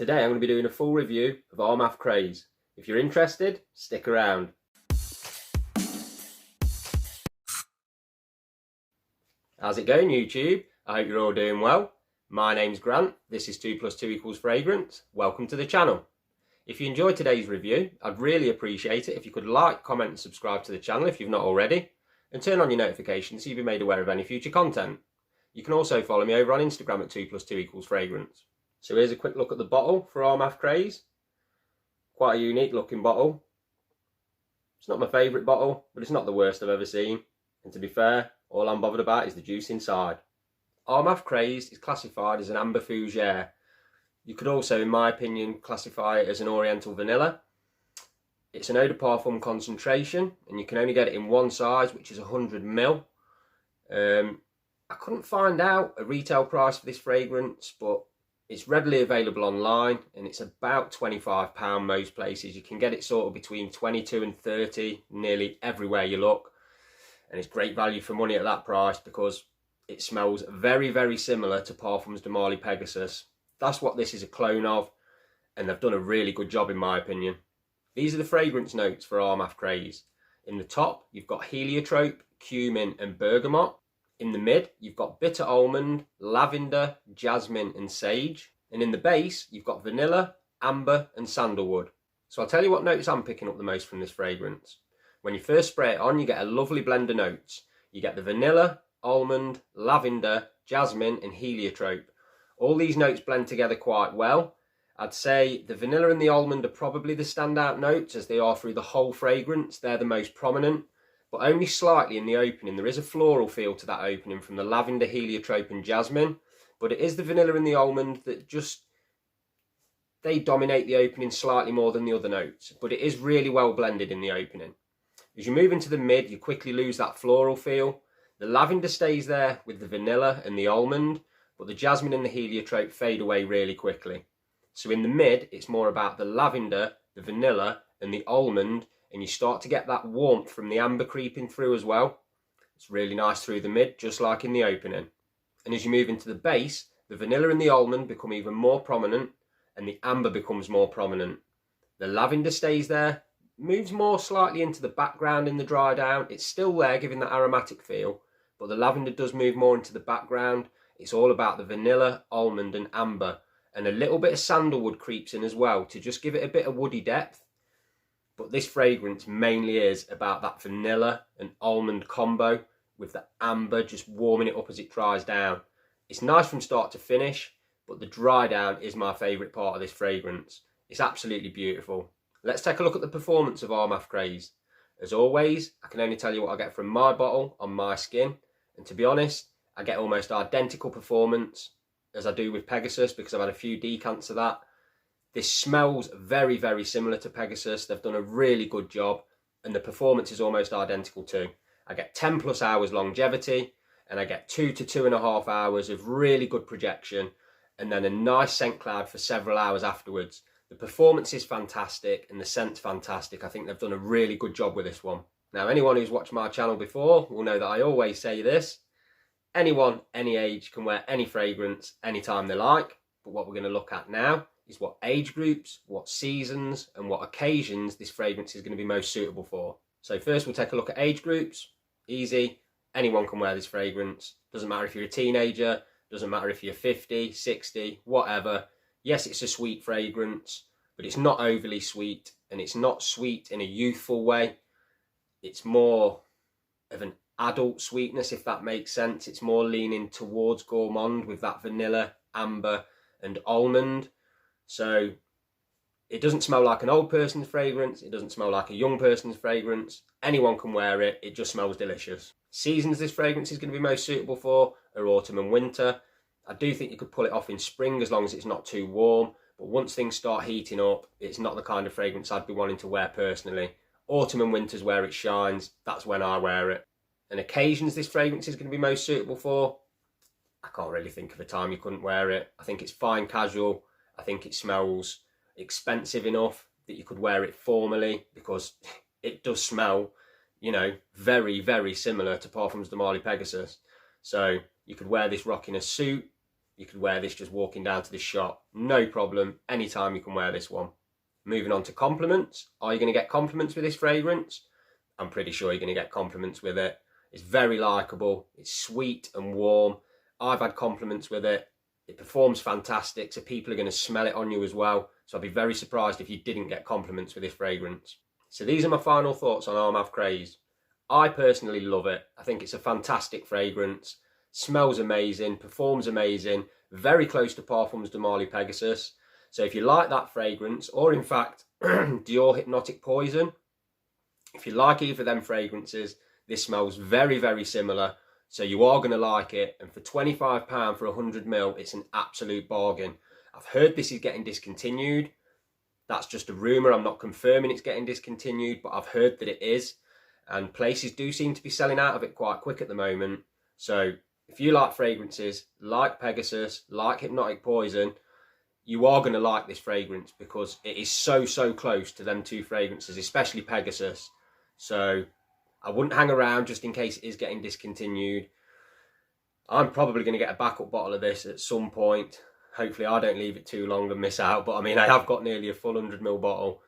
Today I'm going to be doing a full review of Armaf Craze. If you're interested, stick around. How's it going, YouTube? I hope you're all doing well. My name's Grant, this is 2 + 2 = Fragrance. Welcome to the channel. If you enjoyed today's review, I'd really appreciate it if you could like, comment and subscribe to the channel if you've not already, and turn on your notifications so you'll be made aware of any future content. You can also follow me over on Instagram at 2 + 2 = Fragrance. So here's a quick look at the bottle for Armaf Craze. Quite a unique looking bottle. It's not my favourite bottle, but it's not the worst I've ever seen. And to be fair, all I'm bothered about is the juice inside. Armaf Craze is classified as an amber fougere. You could also, in my opinion, classify it as an oriental vanilla. It's an eau de parfum concentration, and you can only get it in one size, which is 100 ml. I couldn't find out a retail price for this fragrance, but it's readily available online, and it's about £25 most places. You can get it sort of between 22 and 30 nearly everywhere you look, and it's great value for money at that price because it smells very, very similar to Parfums de Marly Pegasus. That's what this is a clone of, and they've done a really good job in my opinion. These are the fragrance notes for Armaf Craze. In the top, you've got heliotrope, cumin and bergamot. In the mid, you've got bitter almond, lavender, jasmine and sage. And in the base, you've got vanilla, amber and sandalwood. So I'll tell you what notes I'm picking up the most from this fragrance. When you first spray it on, you get a lovely blend of notes. You get the vanilla, almond, lavender, jasmine and heliotrope. All these notes blend together quite well. I'd say the vanilla and the almond are probably the standout notes as they are through the whole fragrance. They're the most prominent, but only slightly in the opening. There is a floral feel to that opening from the lavender, heliotrope and jasmine, but it is the vanilla and the almond that they dominate the opening slightly more than the other notes, but it is really well blended in the opening. As you move into the mid, you quickly lose that floral feel. The lavender stays there with the vanilla and the almond, but the jasmine and the heliotrope fade away really quickly. So in the mid, it's more about the lavender, the vanilla and the almond, and you start to get that warmth from the amber creeping through as well. It's really nice through the mid, just like in the opening. And as you move into the base, the vanilla and the almond become even more prominent and the amber becomes more prominent. The lavender stays there, moves more slightly into the background in the dry down. It's still there giving that aromatic feel, but the lavender does move more into the background. It's all about the vanilla, almond and amber, and a little bit of sandalwood creeps in as well to just give it a bit of woody depth. But this fragrance mainly is about that vanilla and almond combo with the amber just warming it up as it dries down. It's nice from start to finish, but the dry down is my favourite part of this fragrance. It's absolutely beautiful. Let's take a look at the performance of Armaf Craze. As always, I can only tell you what I get from my bottle on my skin, and to be honest, I get almost identical performance as I do with Pegasus because I've had a few decants of that. This smells very, very similar to Pegasus. They've done a really good job and the performance is almost identical too. I get 10+ hours longevity and I get 2 to 2.5 hours of really good projection and then a nice scent cloud for several hours afterwards. The performance is fantastic and the scent's fantastic. I think they've done a really good job with this one. Now, anyone who's watched my channel before will know that I always say this. Anyone, any age can wear any fragrance anytime they like. But what we're going to look at now is what age groups, what seasons and what occasions this fragrance is going to be most suitable for. So first we'll take a look at age groups. Easy, anyone can wear this fragrance. Doesn't matter if you're a teenager, doesn't matter if you're 50, 60, whatever. Yes, it's a sweet fragrance, but it's not overly sweet and it's not sweet in a youthful way. It's more of an adult sweetness, if that makes sense. It's more leaning towards gourmand with that vanilla, amber and almond. So it doesn't smell like an old person's fragrance. It doesn't smell like a young person's fragrance. Anyone can wear it. It just smells delicious. Seasons this fragrance is going to be most suitable for are autumn and winter. I do think you could pull it off in spring as long as it's not too warm. But once things start heating up, it's not the kind of fragrance I'd be wanting to wear personally. Autumn and winter's where it shines. That's when I wear it. And occasions this fragrance is going to be most suitable for, I can't really think of a time you couldn't wear it. I think it's fine casual. I think it smells expensive enough that you could wear it formally because it does smell, you know, very, very similar to Parfums de Marly Pegasus. So you could wear this rocking a suit, you could wear this just walking down to the shop. No problem. Anytime you can wear this one. Moving on to compliments. Are you going to get compliments with this fragrance? I'm pretty sure you're going to get compliments with it. It's very likable. It's sweet and warm. I've had compliments with it. It performs fantastic, so people are going to smell it on you as well. So I'd be very surprised if you didn't get compliments with this fragrance. So these are my final thoughts on Armaf Craze. I personally love it. I think it's a fantastic fragrance. Smells amazing, performs amazing, very close to Parfums de Marly Pegasus. So if you like that fragrance, or in fact, Dior Hypnotic Poison, if you like either of them fragrances, this smells very, very similar. So you are going to like it. And for £25 for 100ml, it's an absolute bargain. I've heard this is getting discontinued. That's just a rumour. I'm not confirming it's getting discontinued, but I've heard that it is. And places do seem to be selling out of it quite quick at the moment. So if you like fragrances, like Pegasus, like Hypnotic Poison, you are going to like this fragrance because it is so, so close to them two fragrances, especially Pegasus. So I wouldn't hang around just in case it is getting discontinued. I'm probably going to get a backup bottle of this at some point. Hopefully I don't leave it too long and miss out. But I mean, I have got nearly a full 100ml bottle.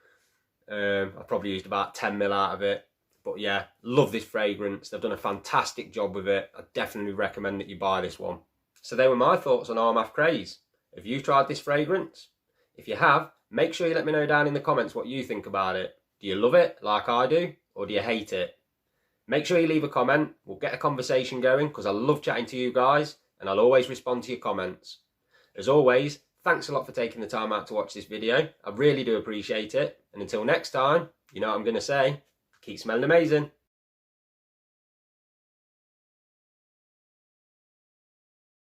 I've probably used about 10ml out of it. But yeah, love this fragrance. They've done a fantastic job with it. I definitely recommend that you buy this one. So they were my thoughts on Armaf Craze. Have you tried this fragrance? If you have, make sure you let me know down in the comments what you think about it. Do you love it like I do? Or do you hate it? Make sure you leave a comment. We'll get a conversation going because I love chatting to you guys and I'll always respond to your comments. As always, thanks a lot for taking the time out to watch this video. I really do appreciate it. And until next time, you know what I'm going to say. Keep smelling amazing.